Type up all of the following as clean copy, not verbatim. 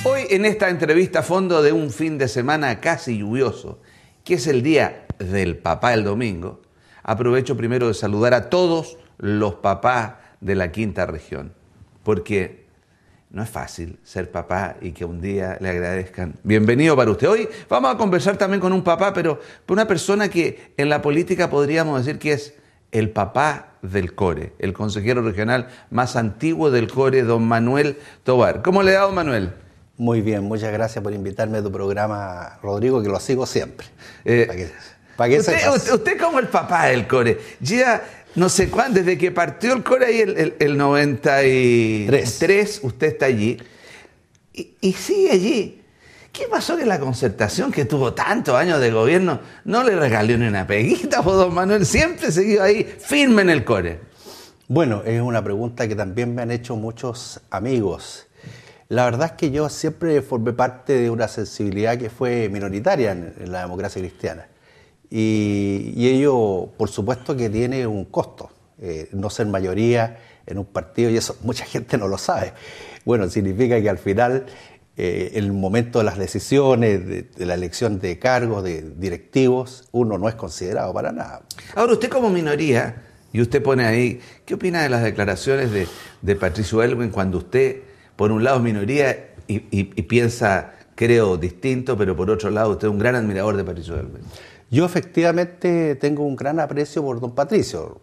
Hoy en esta entrevista a fondo de un fin de semana casi lluvioso, que es el día del papá el domingo, aprovecho primero de saludar a todos los papás de la quinta región, porque no es fácil ser papá y que un día le agradezcan. Bienvenido para usted. Hoy vamos a conversar también con un papá, pero una persona que en la política podríamos decir que es el papá del CORE, el consejero regional más antiguo del CORE, don Manuel Tovar. ¿Cómo le da, don Manuel? Muy bien, muchas gracias por invitarme a tu programa, Rodrigo, que lo sigo siempre. Usted como el papá del CORE, ya no sé cuándo, desde que partió el CORE ahí el 93, usted está allí y sigue allí. ¿Qué pasó que la Concertación, que tuvo tantos años de gobierno, no le regaló ni una peguita, pues don Manuel siempre siguió ahí firme en el CORE? Bueno, es una pregunta que también me han hecho muchos amigos. La verdad es que yo siempre formé parte de una sensibilidad que fue minoritaria en la democracia cristiana. Y ello, por supuesto, que tiene un costo. No ser mayoría en un partido, y eso mucha gente no lo sabe. Bueno, significa que al final, en el momento de las decisiones, de la elección de cargos, de directivos, uno no es considerado para nada. Ahora, usted como minoría, y usted pone ahí, ¿qué opina de las declaraciones de Patricio Aylwin cuando usted, por un lado, es minoría y piensa, creo, distinto, pero por otro lado, usted es un gran admirador de Patricio Aylwin? Yo efectivamente tengo un gran aprecio por don Patricio.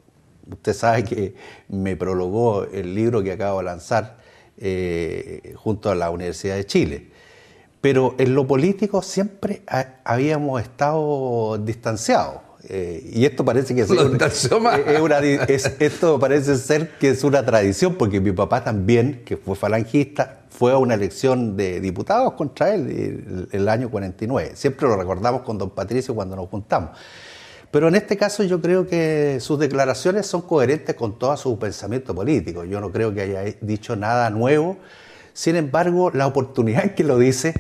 Usted sabe que me prologó el libro que acabo de lanzar junto a la Universidad de Chile. Pero en lo político siempre habíamos estado distanciados. Y esto parece que esto parece ser que es una tradición, porque mi papá también, que fue falangista, fue a una elección de diputados contra él el año 49. Siempre lo recordamos con don Patricio cuando nos juntamos. Pero en este caso yo creo que sus declaraciones son coherentes con todo su pensamiento político. Yo no creo que haya dicho nada nuevo. Sin embargo, la oportunidad en que lo dice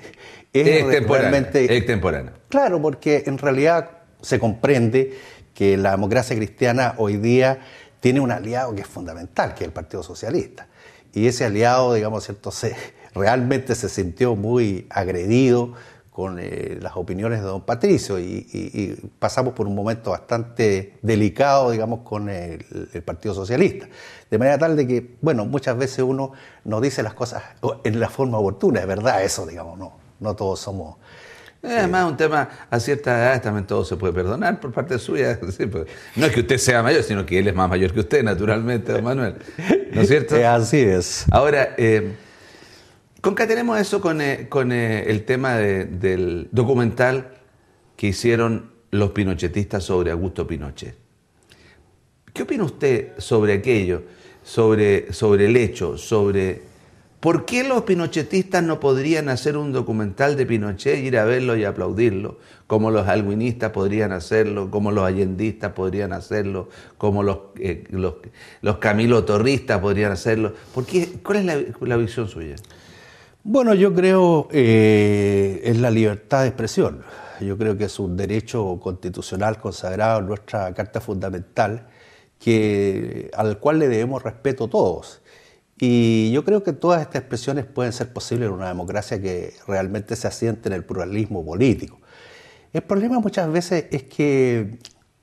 es realmente extemporánea. Claro, porque en realidad se comprende que la democracia cristiana hoy día tiene un aliado que es fundamental, que es el Partido Socialista. Y ese aliado, digamos, ¿cierto?, realmente se sintió muy agredido con las opiniones de don Patricio y pasamos por un momento bastante delicado, digamos, con el Partido Socialista. De manera tal de que, bueno, muchas veces uno no dice las cosas en la forma oportuna, es verdad eso, digamos, no todos somos... Además, un tema a cierta edad también todo se puede perdonar por parte suya. Sí, pues, no es que usted sea mayor, sino que él es más mayor que usted, naturalmente, don Manuel. ¿No es cierto? Así es. Ahora, concatenemos eso con el tema del documental que hicieron los pinochetistas sobre Augusto Pinochet. ¿Qué opina usted sobre aquello, sobre el hecho, sobre... ¿Por qué los pinochetistas no podrían hacer un documental de Pinochet, ir a verlo y aplaudirlo, como los aylwinistas podrían hacerlo, como los allendistas podrían hacerlo, como los Camilo Torristas podrían hacerlo? ¿Cuál es la visión suya? Bueno, yo creo en la libertad de expresión. Yo creo que es un derecho constitucional consagrado en nuestra Carta Fundamental, al cual le debemos respeto todos. Y yo creo que todas estas expresiones pueden ser posibles en una democracia que realmente se asiente en el pluralismo político. El problema muchas veces es que,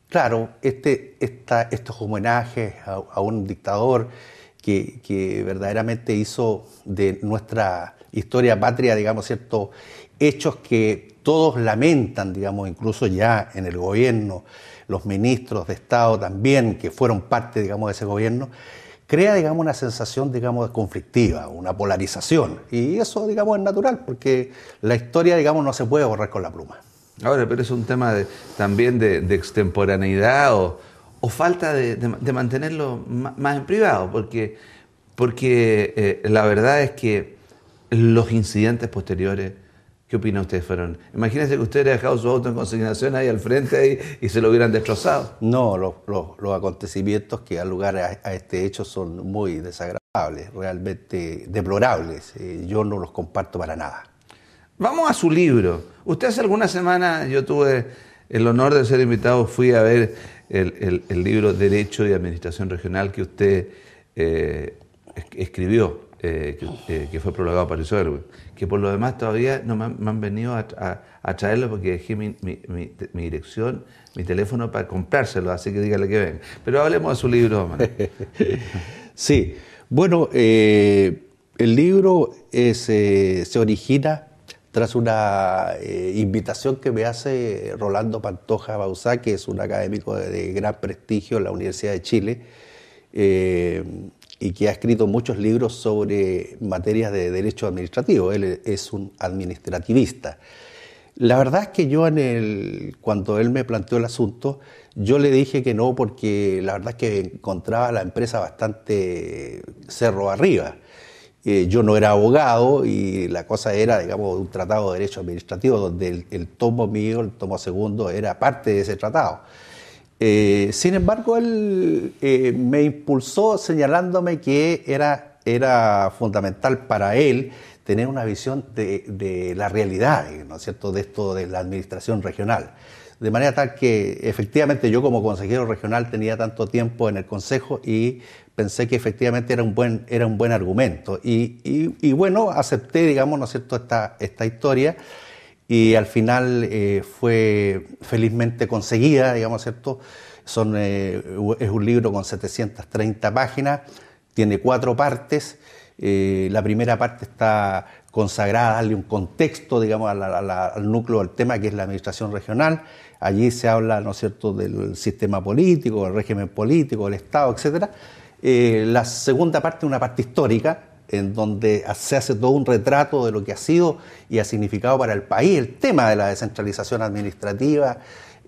claro, estos homenajes a un dictador que verdaderamente hizo de nuestra historia patria, digamos, ciertos hechos que todos lamentan, digamos, incluso ya en el gobierno, los ministros de Estado también, que fueron parte, digamos, de ese gobierno, crea, digamos, una sensación, digamos, conflictiva, una polarización. Y eso, digamos, es natural, porque la historia, digamos, no se puede borrar con la pluma. Ahora, pero es un tema también de extemporaneidad o falta de mantenerlo más en privado, porque la verdad es que los incidentes posteriores, ¿qué opina usted? Imagínense que usted hubiera dejado su auto en consignación ahí al frente y se lo hubieran destrozado. No, los acontecimientos que dan lugar a este hecho son muy desagradables, realmente deplorables. Yo no los comparto para nada. Vamos a su libro. Usted hace algunas semanas, yo tuve el honor de ser invitado, fui a ver el libro Derecho y Administración Regional que usted escribió. que fue prologado por Isoerbe, que por lo demás todavía no me han venido a traerlo porque dejé mi dirección, mi teléfono para comprárselo, así que dígale que venga. Pero hablemos de su libro, Manuel. Sí, bueno, el libro se origina tras una invitación que me hace Rolando Pantoja Bauzá, que es un académico de gran prestigio en la Universidad de Chile, y que ha escrito muchos libros sobre materias de derecho administrativo. Él es un administrativista. La verdad es que yo cuando él me planteó el asunto, yo le dije que no, porque la verdad es que encontraba la empresa bastante cerro arriba. Yo no era abogado y la cosa era, digamos, un tratado de derecho administrativo donde el tomo mío, el tomo segundo, era parte de ese tratado. Sin embargo, él me impulsó señalándome que era fundamental para él tener una visión de la realidad, ¿no es cierto?, de esto de la administración regional. De manera tal que efectivamente yo como consejero regional tenía tanto tiempo en el consejo y pensé que efectivamente era un buen argumento. Y bueno, acepté, digamos, ¿no es cierto?, esta historia, y al final fue felizmente conseguida, digamos, ¿cierto? Es un libro con 730 páginas, tiene 4 partes. La primera parte está consagrada a darle un contexto, digamos, al núcleo del tema, que es la administración regional. Allí se habla, ¿no es cierto?, del sistema político, del régimen político, del Estado, etc. La segunda parte es una parte histórica, en donde se hace todo un retrato de lo que ha sido y ha significado para el país el tema de la descentralización administrativa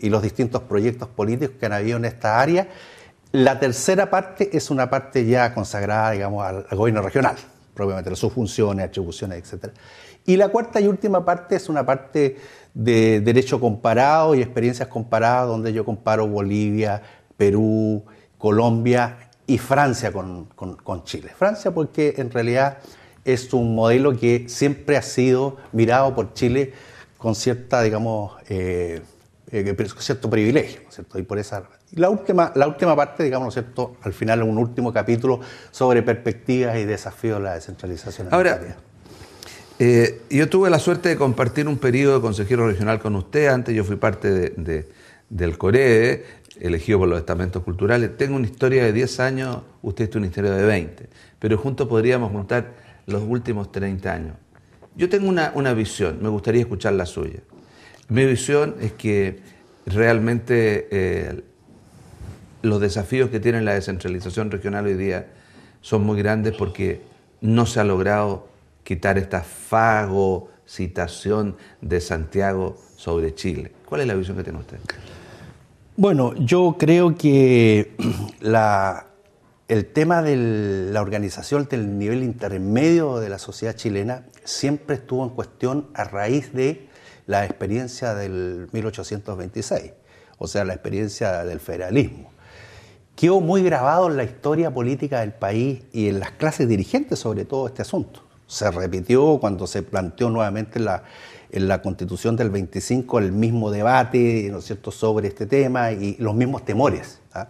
y los distintos proyectos políticos que han habido en esta área. La tercera parte es una parte ya consagrada, digamos, al gobierno regional, propiamente, sus funciones, atribuciones, etc. Y la cuarta y última parte es una parte de derecho comparado y experiencias comparadas, donde yo comparo Bolivia, Perú, Colombia y Francia con Chile. Francia porque en realidad es un modelo que siempre ha sido mirado por Chile con cierta, digamos, cierto privilegio, ¿no es cierto? Y por esa... La última parte, digamos, ¿no es cierto?, al final un último capítulo sobre perspectivas y desafíos de la descentralización. Ahora, yo tuve la suerte de compartir un periodo de consejero regional con usted. Antes yo fui parte del COREDE, elegido por los estamentos culturales. Tengo una historia de 10 años, usted tiene una historia de 20, pero juntos podríamos juntar los últimos 30 años. Yo tengo una visión, me gustaría escuchar la suya. Mi visión es que realmente los desafíos que tiene la descentralización regional hoy día son muy grandes porque no se ha logrado quitar esta fagocitación de Santiago sobre Chile. ¿Cuál es la visión que tiene usted? Bueno, yo creo que el tema de la organización del nivel intermedio de la sociedad chilena siempre estuvo en cuestión a raíz de la experiencia del 1826, o sea, la experiencia del federalismo. Quedó muy grabado en la historia política del país y en las clases dirigentes sobre todo este asunto. Se repitió cuando se planteó nuevamente en la Constitución del 25 el mismo debate, ¿no es cierto?, sobre este tema y los mismos temores, ¿ah?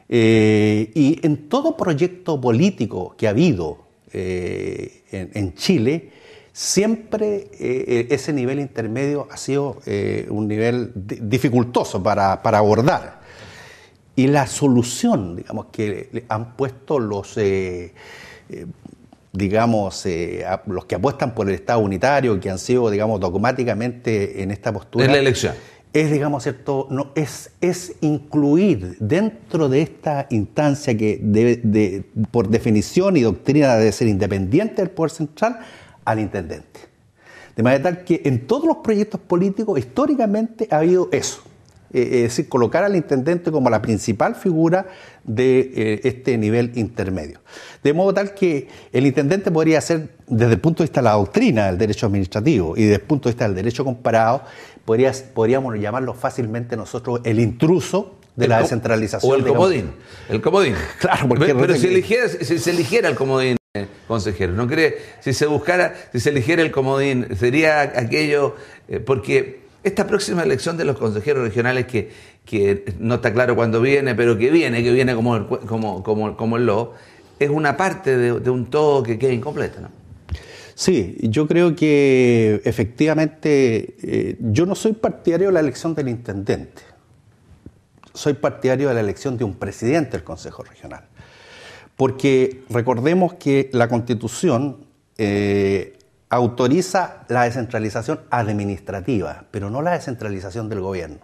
Y en todo proyecto político que ha habido en Chile, siempre ese nivel intermedio ha sido un nivel dificultoso para abordar. Y la solución, digamos, que han puesto los que apuestan por el Estado unitario, que han sido, digamos, dogmáticamente en esta postura. En la elección. Es, digamos, cierto, no, es incluir dentro de esta instancia que por definición y doctrina debe ser independiente del poder central al intendente. De manera tal que en todos los proyectos políticos históricamente ha habido eso. Es decir, colocar al intendente como la principal figura de este nivel intermedio. De modo tal que el intendente podría ser, desde el punto de vista de la doctrina del derecho administrativo y desde el punto de vista del derecho comparado, podríamos llamarlo fácilmente nosotros el intruso de la descentralización. O el comodín. El comodín. Claro, porque... Pero si se eligiera el comodín, consejero, ¿no cree? Si se eligiera el comodín, sería aquello... porque esta próxima elección de los consejeros regionales, que no está claro cuándo viene, pero que viene como el lobo, es una parte de un todo que queda incompleto, ¿no? Sí, yo creo que efectivamente yo no soy partidario de la elección del intendente, soy partidario de la elección de un presidente del Consejo Regional, porque recordemos que la Constitución autoriza la descentralización administrativa, pero no la descentralización del gobierno.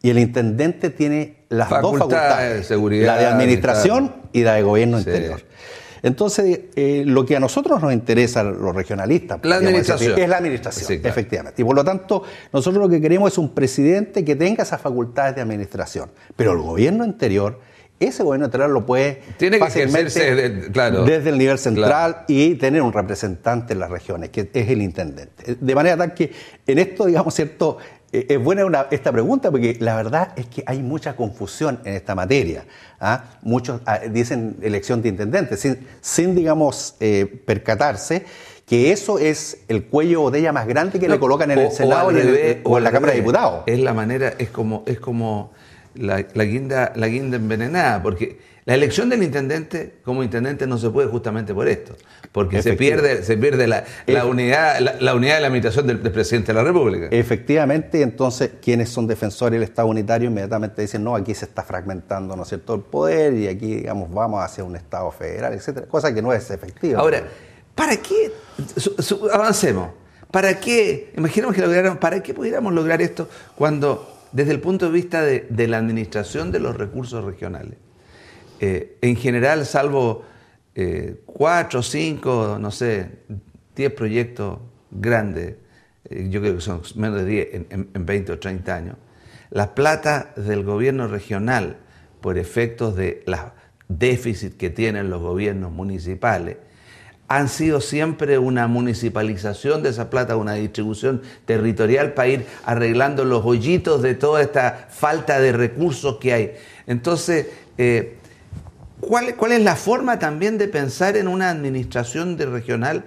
Y el intendente tiene las dos facultades, seguridad, la de administración y la de gobierno interior. Entonces, lo que a nosotros nos interesa, a los regionalistas, la administración. Es la administración, sí, claro. Efectivamente. Y por lo tanto, nosotros lo que queremos es un presidente que tenga esas facultades de administración. Pero el gobierno interior, ese gobierno interior lo puede tiene que fácilmente desde el nivel central y tener un representante en las regiones, que es el intendente. De manera tal que en esto, digamos, cierto, es buena esta pregunta porque la verdad es que hay mucha confusión en esta materia. Muchos dicen elección de intendente sin digamos, percatarse que eso es el cuello de botella más grande que le colocan en el Senado o en la Cámara de Diputados. Es la manera, es como la guinda envenenada, porque la elección del intendente como intendente no se puede justamente por esto, porque se pierde la unidad de la administración del presidente de la República. Efectivamente, entonces quienes son defensores del Estado unitario inmediatamente dicen, no, aquí se está fragmentando, ¿no es cierto?, el poder y aquí, digamos, vamos hacia un Estado federal, etcétera, cosa que no es efectiva. Ahora, ¿para qué? Avancemos. ¿Para qué? Imaginemos que ¿para qué pudiéramos lograr esto cuando, desde el punto de vista de la administración de los recursos regionales, en general, salvo 4, 5, no sé, 10 proyectos grandes, yo creo que son menos de 10 en 20 o 30 años, las platas del gobierno regional, por efectos de los déficits que tienen los gobiernos municipales, han sido siempre una municipalización de esa plata, una distribución territorial para ir arreglando los hoyitos de toda esta falta de recursos que hay. Entonces, ¿cuál es la forma también de pensar en una administración regional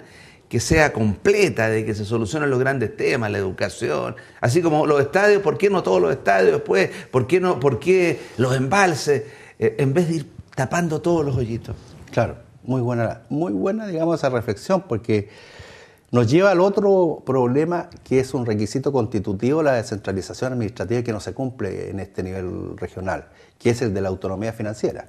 que sea completa, de que se solucionen los grandes temas, la educación, así como los estadios? ¿Por qué no todos los estadios después? ¿Por qué los embalses? En vez de ir tapando todos los hoyitos. Claro, muy buena, digamos, esa reflexión, porque nos lleva al otro problema que es un requisito constitutivo, la descentralización administrativa, que no se cumple en este nivel regional, que es el de la autonomía financiera.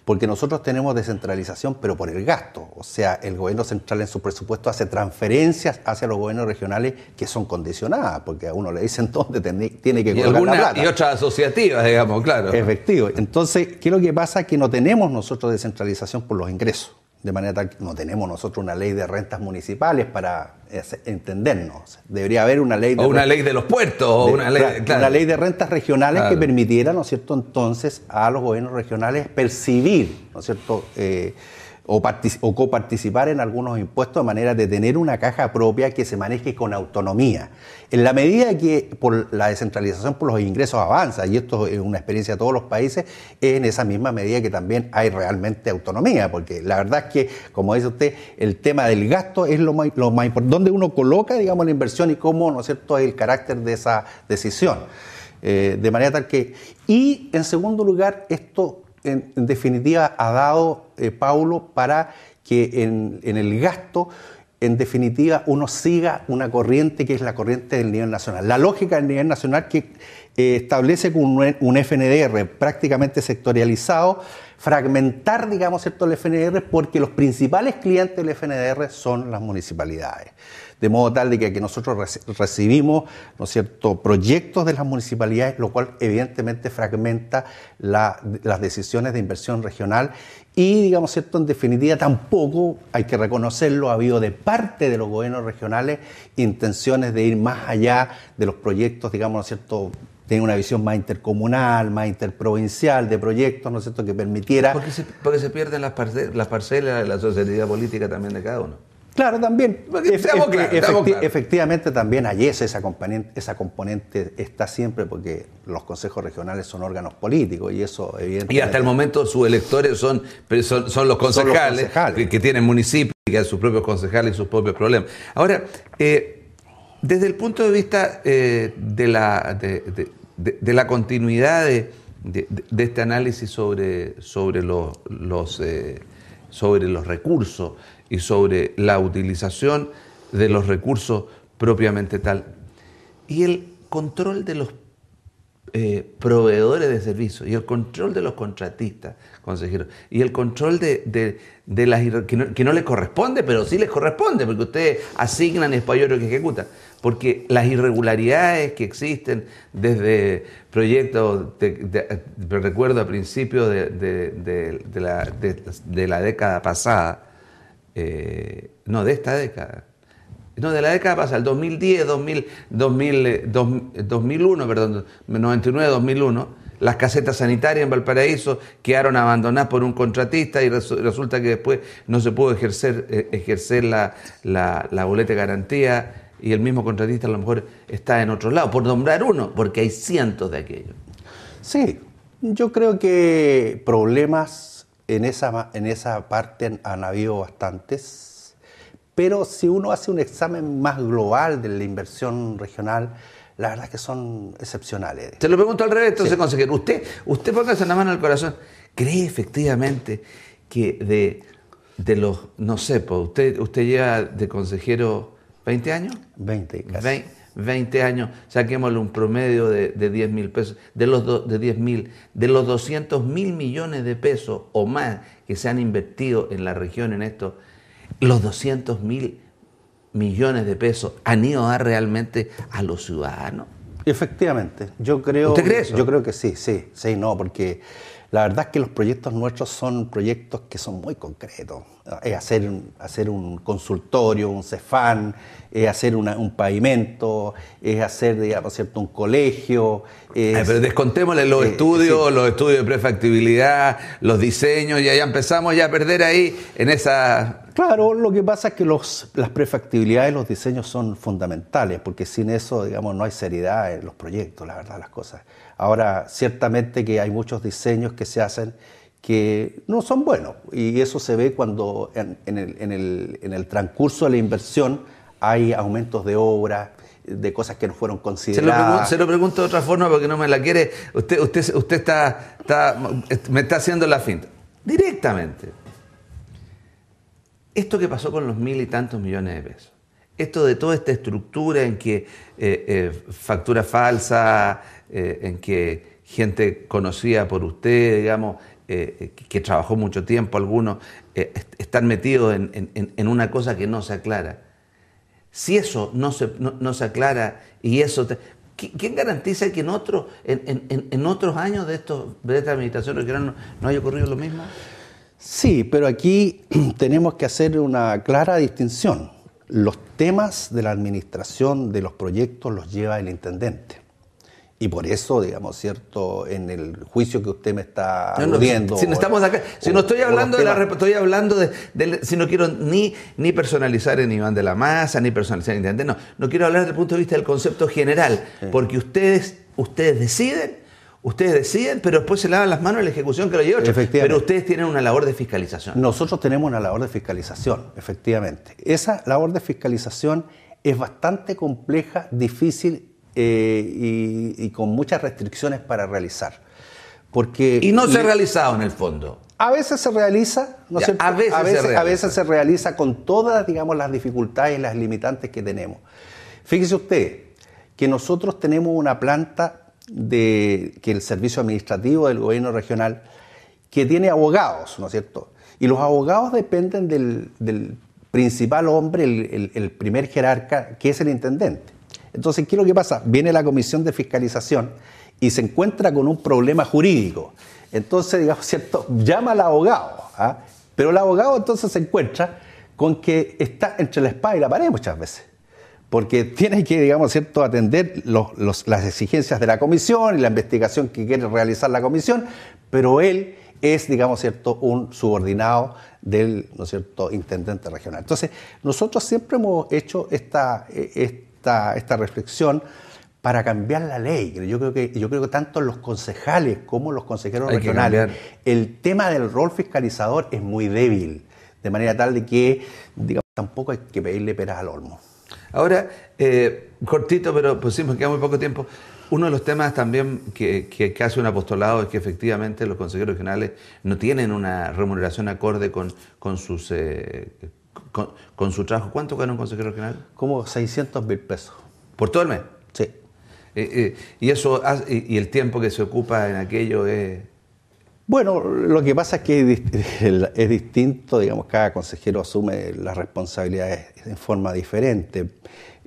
Porque nosotros tenemos descentralización, pero por el gasto. O sea, el gobierno central en su presupuesto hace transferencias hacia los gobiernos regionales que son condicionadas, porque a uno le dicen dónde tiene que colocar la plata. Y otras asociativas, digamos, claro. Efectivo. Entonces, ¿qué es lo que pasa? Que no tenemos nosotros descentralización por los ingresos. De manera tal que no tenemos nosotros una ley de rentas municipales para entendernos. Debería haber una ley de... O una ley de los puertos, o una ley... Claro. Una ley de rentas regionales que permitiera, ¿no es cierto?, entonces a los gobiernos regionales percibir, ¿no es cierto?, o coparticipar en algunos impuestos de manera de tener una caja propia que se maneje con autonomía. En la medida que por la descentralización por los ingresos avanza, y esto es una experiencia de todos los países, es en esa misma medida que también hay realmente autonomía, porque la verdad es que, como dice usted, el tema del gasto es lo más importante, donde uno coloca, digamos, la inversión y cómo, ¿no es cierto?, el carácter de esa decisión. De manera tal que... Y, en segundo lugar, esto... En definitiva, ha dado, Paulo, para que en el gasto, en definitiva, uno siga una corriente que es la corriente del nivel nacional. La lógica del nivel nacional que establece con un FNDR prácticamente sectorializado, fragmentar, digamos, ¿cierto?, el FNDR, porque los principales clientes del FNDR son las municipalidades. De modo tal de que nosotros recibimos, ¿no es cierto?, proyectos de las municipalidades, lo cual evidentemente fragmenta las decisiones de inversión regional y, digamos, ¿cierto?, en definitiva tampoco, hay que reconocerlo, ha habido de parte de los gobiernos regionales intenciones de ir más allá de los proyectos, digamos, ¿no es cierto?, tener una visión más intercomunal, más interprovincial de proyectos, ¿no es cierto?, que permitiera... Porque se pierden las parcelas de la sociedad política también de cada uno. Claro, también. Estamos claros. Efectivamente, también hay esa componente está siempre porque los consejos regionales son órganos políticos y eso evidentemente... Y hasta el momento sus electores son los concejales, que tienen municipios y que han sus propios concejales y sus propios problemas. Ahora, desde el punto de vista de la continuidad de este análisis sobre sobre los recursos y sobre la utilización de los recursos propiamente tal. Y el control de los proveedores de servicios y el control de los contratistas, consejeros, y el control de las que no les corresponde, pero sí les corresponde, porque ustedes asignan y es Payoro que ejecuta, porque las irregularidades que existen desde proyectos, recuerdo a principios de la década pasada, no, de esta década, no, de la década pasada, el 2010, 2001, perdón, 99, 2001, las casetas sanitarias en Valparaíso quedaron abandonadas por un contratista y resulta que después no se pudo ejercer la boleta de garantía y el mismo contratista a lo mejor está en otro lado, por nombrar uno, porque hay cientos de aquellos. Sí, yo creo que problemas en esa parte han habido bastantes. Pero si uno hace un examen más global de la inversión regional, la verdad es que son excepcionales. Se lo pregunto al revés, entonces, sí. Consejero. Usted póngase la mano al corazón. ¿Cree efectivamente que de los, no sé, pues usted lleva de consejero 20 años? 20 casi. 20 años, saquémosle un promedio de 10.000 pesos, de los 200.000 millones de pesos o más que se han invertido en la región en esto. Los 200.000 millones de pesos han ido a dar realmente a los ciudadanos. Efectivamente, yo creo. ¿Usted cree eso? Yo creo que sí, no, porque la verdad es que los proyectos nuestros son proyectos que son muy concretos. Es hacer un consultorio, un CEFAN, es hacer un pavimento, es hacer, digamos, ¿cierto?, un colegio. Pero descontémosle los estudios, sí. Los estudios de prefactibilidad, los diseños, ya empezamos ya a perder ahí en esa... Claro, lo que pasa es que las prefactibilidades y los diseños son fundamentales, porque sin eso, digamos, no hay seriedad en los proyectos, la verdad, las cosas. Ahora, ciertamente que hay muchos diseños que se hacen que no son buenos, y eso se ve cuando en el transcurso de la inversión hay aumentos de obra, de cosas que no fueron consideradas. Se lo pregunto de otra forma porque no me la quiere. Usted me está haciendo la finta. Directamente. Esto que pasó con los 1.000 y tantos millones de pesos, esto de toda esta estructura en que factura falsa, en que gente conocida por usted, digamos, que trabajó mucho tiempo, algunos están metidos en una cosa que no se aclara. Si eso no se aclara y eso... ¿Quién garantiza que en otros años de esta administración regional no haya ocurrido lo mismo? Sí, pero aquí tenemos que hacer una clara distinción. Los temas de la administración de los proyectos los lleva el intendente. Y por eso, digamos, cierto, en el juicio que usted me está aludiendo... Si no estamos acá, si no estoy hablando estoy hablando si no quiero ni personalizar en Iván de la Maza, ni personalizar en intendente, no quiero hablar desde el punto de vista del concepto general, porque ustedes deciden, pero después se lavan las manos en la ejecución que lo lleva. Pero ustedes tienen una labor de fiscalización. Nosotros tenemos una labor de fiscalización, efectivamente. Esa labor de fiscalización es bastante compleja, difícil y con muchas restricciones para realizar. Y no se ha realizado en el fondo. A veces se realiza, ¿no es cierto? A veces se realiza con todas, digamos, las dificultades y las limitantes que tenemos. Fíjese usted que nosotros tenemos una planta que el servicio administrativo del gobierno regional que tiene abogados, ¿no es cierto? Y los abogados dependen del principal hombre, el primer jerarca, que es el intendente. Entonces, ¿qué es lo que pasa? Viene la comisión de fiscalización y se encuentra con un problema jurídico. Entonces, digamos, ¿cierto?, llama al abogado, ¿ah? Pero el abogado entonces se encuentra con que está entre la espada y la pared muchas veces. Porque tiene que, digamos, ¿cierto?, atender las exigencias de la comisión y la investigación que quiere realizar la comisión, pero él es, digamos, ¿cierto?, un subordinado del, ¿no es cierto?, intendente regional. Entonces, nosotros siempre hemos hecho esta reflexión para cambiar la ley. Yo creo que tanto los concejales como los consejeros regionales, el tema del rol fiscalizador es muy débil, de manera tal de que, digamos, tampoco hay que pedirle peras al olmo. Ahora, cortito, pero pues sí, me queda muy poco tiempo. Uno de los temas también que hace un apostolado es que efectivamente los consejeros regionales no tienen una remuneración acorde con su trabajo. ¿Cuánto gana un consejero regional? Como 600.000 pesos. ¿Por todo el mes? Sí. Y el tiempo que se ocupa en aquello es... Bueno, lo que pasa es que es distinto, digamos, cada consejero asume las responsabilidades en forma diferente.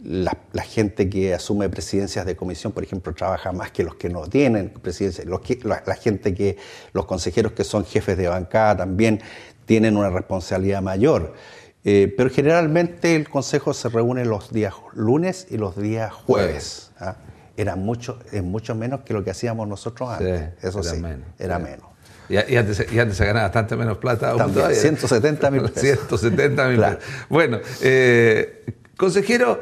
La gente que asume presidencias de comisión, por ejemplo, trabaja más que los que no tienen presidencia. Los consejeros que son jefes de bancada también tienen una responsabilidad mayor. Pero generalmente el consejo se reúne los días lunes y los días jueves. ¿Ah? Es mucho menos que lo que hacíamos nosotros antes. Sí, eso sí, era menos. Y antes se ganaba bastante menos plata. También, 170.000 pesos. 170.000 claro. pesos. Bueno, consejero,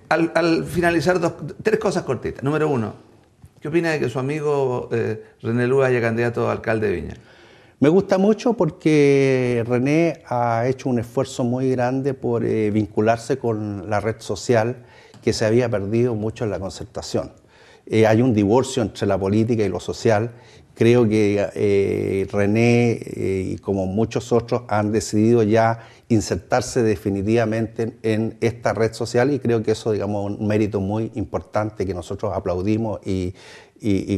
al finalizar, 3 cosas cortitas. Número 1, ¿qué opina de que su amigo René Lúa haya candidato a alcalde de Viña? Me gusta mucho porque René ha hecho un esfuerzo muy grande por vincularse con la red social que se había perdido mucho en la concertación. Hay un divorcio entre la política y lo social. Creo que René y como muchos otros han decidido ya insertarse definitivamente en esta red social y creo que eso, digamos, es un mérito muy importante que nosotros aplaudimos y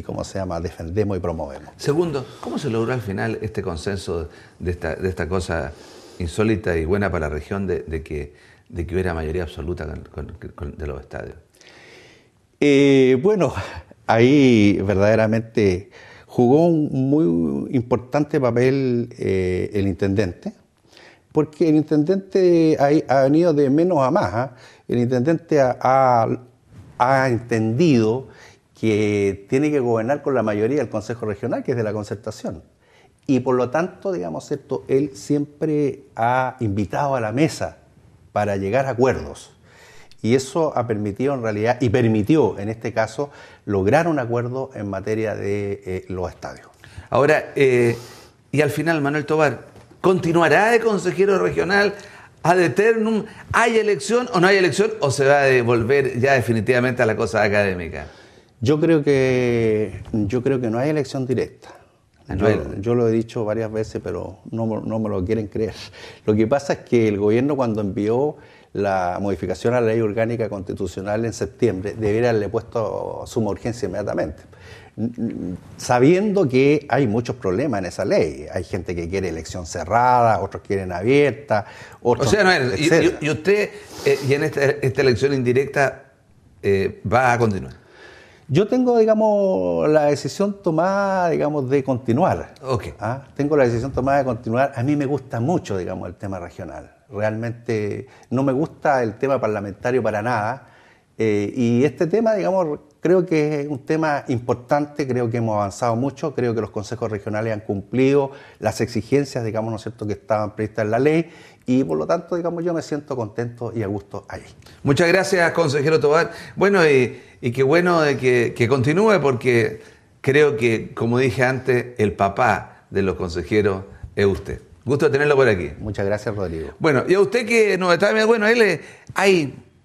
¿cómo se llama?, defendemos y promovemos. Segundo, ¿cómo se logró al final este consenso de esta cosa insólita y buena para la región de que hubiera mayoría absoluta de los estadios? Bueno, ahí verdaderamente jugó un muy importante papel el intendente, porque el intendente ha venido de menos a más. El intendente ha entendido que tiene que gobernar con la mayoría del Consejo Regional, que es de la concertación. Y por lo tanto, digamos, él siempre ha invitado a la mesa para llegar a acuerdos. Y eso ha permitido en realidad, y permitió en este caso, lograr un acuerdo en materia de los estadios. Ahora, y al final, Manuel Tovar, ¿continuará de consejero regional ad eternum? ¿Hay elección o no hay elección? ¿O se va a devolver ya definitivamente a la cosa académica? Yo creo que no hay elección directa. Yo lo he dicho varias veces, pero no me lo quieren creer. Lo que pasa es que el gobierno, cuando envió la modificación a la ley orgánica constitucional en septiembre, debiera haberle puesto suma urgencia inmediatamente, sabiendo que hay muchos problemas en esa ley. Hay gente que quiere elección cerrada, otros quieren abierta, otros... O sea, y usted, y en esta elección indirecta, va a continuar. Yo tengo, digamos, la decisión tomada, digamos, de continuar. Okay. Tengo la decisión tomada de continuar. A mí me gusta mucho, digamos, el tema regional. Realmente no me gusta el tema parlamentario para nada. Y este tema, digamos, creo que es un tema importante. Creo que hemos avanzado mucho. Creo que los consejos regionales han cumplido las exigencias, digamos, ¿no es cierto?, que estaban previstas en la ley. Y por lo tanto, digamos, yo me siento contento y a gusto ahí. Muchas gracias, consejero Tovar. Bueno, y qué bueno de que continúe, porque creo que, como dije antes, el papá de los consejeros es usted. Gusto de tenerlo por aquí. Muchas gracias, Rodrigo. Bueno, y a usted que nos está viendo, bueno,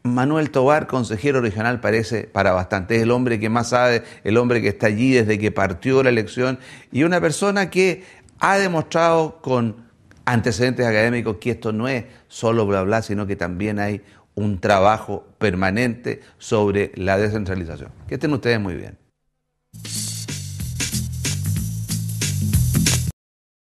Manuel Tovar, consejero regional, parece para bastante. Es el hombre que más sabe, el hombre que está allí desde que partió la elección y una persona que ha demostrado con antecedentes académicos que esto no es solo bla bla, sino que también hay un trabajo permanente sobre la descentralización. Que estén ustedes muy bien.